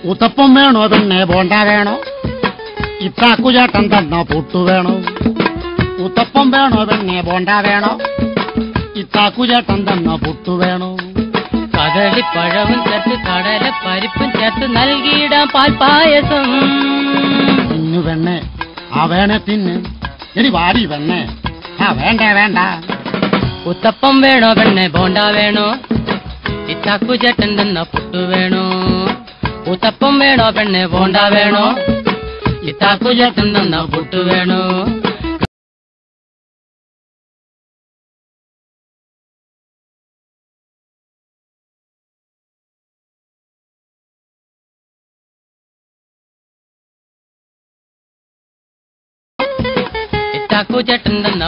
ഉത്തപ്പം വേണോ പിന്നെ ബോണ്ട വേണോ? ഇത്താക്കുചേട്ടൻ തന്ന പുട്ടു വേണോ? ഉത്തപ്പം വേണോ പിന്നെ ബോണ്ട വേണോ? ഇത്താക്കുചേട്ടൻ തന്ന പുട്ടു വേണോ? കദളിപ്പഴവും ചേർത്ത് കടല പരിപ്പും ചേർത്ത് നൽകിയിടാം പാൽപ്പായസം. തിന്നു വെണ്ണേ, ആ വേണേ തിന്ന്. എടി വാടി വെണ്ണേ, ആ വേണ്ട വേണ്ട. ഉത്തപ്പം വേണോ പെണ്ണെ ബോണ്ട വേണോ? ഇത്താക്കുചേട്ടൻ തന്ന പുട്ടു വേണോ? ഉത്തപ്പം വേണോ പെണ്ണെ ബോണ്ട വേണോ? ഇത്താക്കുചേട്ടൻ തന്ന പുട്ടു വേണോ? ഇത്താക്കുചേട്ടൻ തന്ന